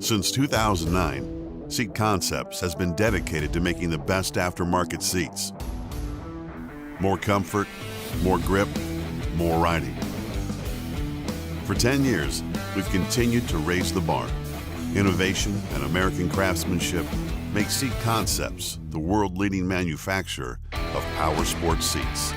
Since 2009, Seat Concepts has been dedicated to making the best aftermarket seats. More comfort, more grip, more riding. For 10 years, we've continued to raise the bar. Innovation and American craftsmanship make Seat Concepts the world-leading manufacturer of power sports seats.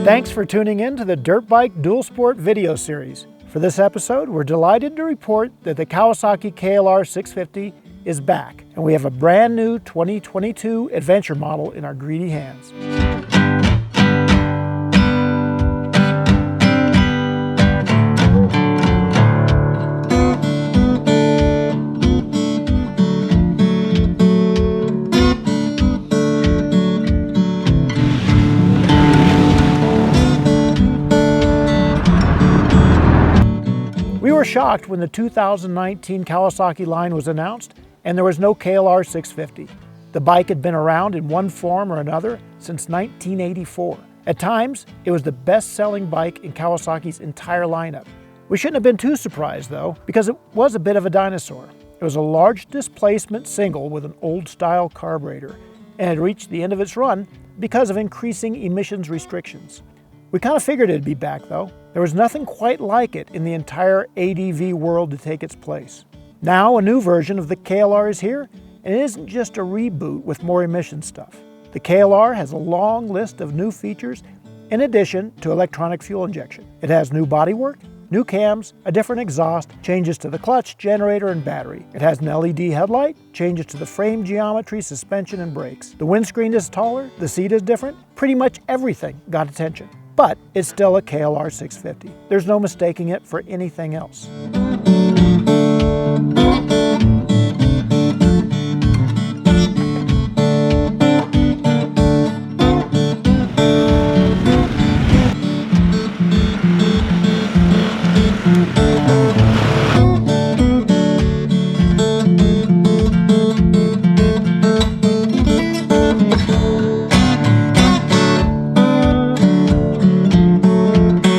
Thanks for tuning in to the Dirtbike Dual Sport video series. For this episode, we're delighted to report that the Kawasaki KLR650 is back, and we have a brand new 2022 adventure model in our greedy hands. We were shocked when the 2019 Kawasaki line was announced and there was no KLR650. The bike had been around in one form or another since 1984. At times, it was the best-selling bike in Kawasaki's entire lineup. We shouldn't have been too surprised though, because it was a bit of a dinosaur. It was a large displacement single with an old-style carburetor, and had reached the end of its run because of increasing emissions restrictions. We kind of figured it'd be back though. There was nothing quite like it in the entire ADV world to take its place. Now a new version of the KLR is here, and it isn't just a reboot with more emission stuff. The KLR has a long list of new features in addition to electronic fuel injection. It has new bodywork, new cams, a different exhaust, changes to the clutch, generator, and battery. It has an LED headlight, changes to the frame geometry, suspension, and brakes. The windscreen is taller, the seat is different. Pretty much everything got attention. But it's still a KLR 650. There's no mistaking it for anything else.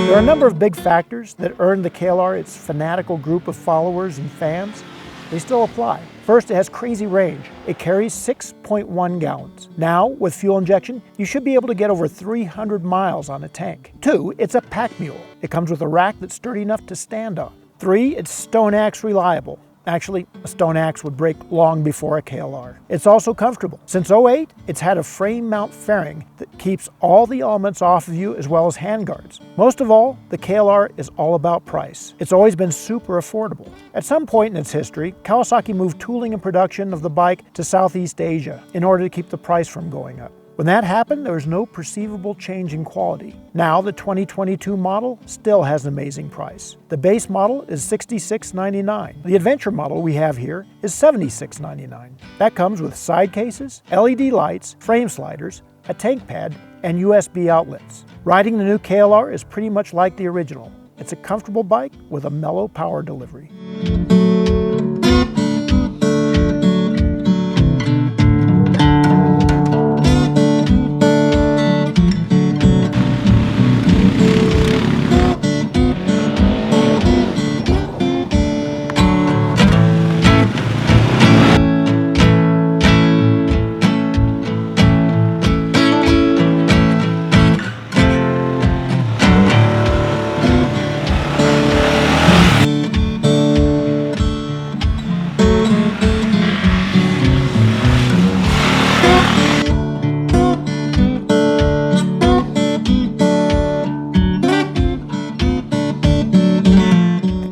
There are a number of big factors that earned the KLR its fanatical group of followers and fans. They still apply. First, it has crazy range. It carries 6.1 gallons. Now, with fuel injection, you should be able to get over 300 miles on a tank. 2, it's a pack mule. It comes with a rack that's sturdy enough to stand on. 3, it's stone axe reliable. Actually, a stone axe would break long before a KLR. It's also comfortable. Since '08, it's had a frame mount fairing that keeps all the elements off of you as well as handguards. Most of all, the KLR is all about price. It's always been super affordable. At some point in its history, Kawasaki moved tooling and production of the bike to Southeast Asia in order to keep the price from going up. When that happened, there was no perceivable change in quality. Now, the 2022 model still has an amazing price. The base model is $66.99. The adventure model we have here is $76.99. That comes with side cases, LED lights, frame sliders, a tank pad, and USB outlets. Riding the new KLR is pretty much like the original. It's a comfortable bike with a mellow power delivery.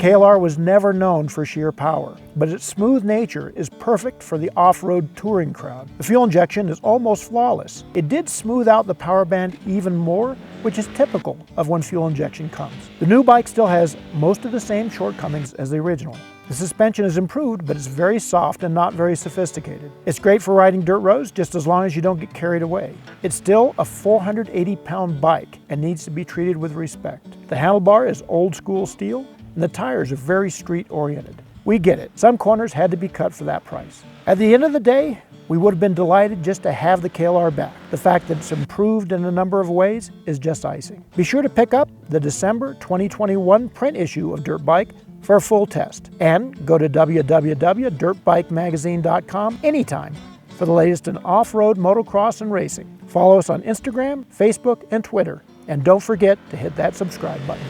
KLR was never known for sheer power, but its smooth nature is perfect for the off-road touring crowd. The fuel injection is almost flawless. It did smooth out the power band even more, which is typical of when fuel injection comes. The new bike still has most of the same shortcomings as the original. The suspension is improved, but it's very soft and not very sophisticated. It's great for riding dirt roads just as long as you don't get carried away. It's still a 480-pound bike and needs to be treated with respect. The handlebar is old school steel and the tires are very street oriented. We get it. Some corners had to be cut for that price. At the end of the day, we would have been delighted just to have the KLR back. The fact that it's improved in a number of ways is just icing. Be sure to pick up the December 2021 print issue of Dirtbike for a full test, and go to www.dirtbikemagazine.com anytime for the latest in off-road, motocross, and racing. Follow us on Instagram, Facebook, and Twitter, and don't forget to hit that subscribe button.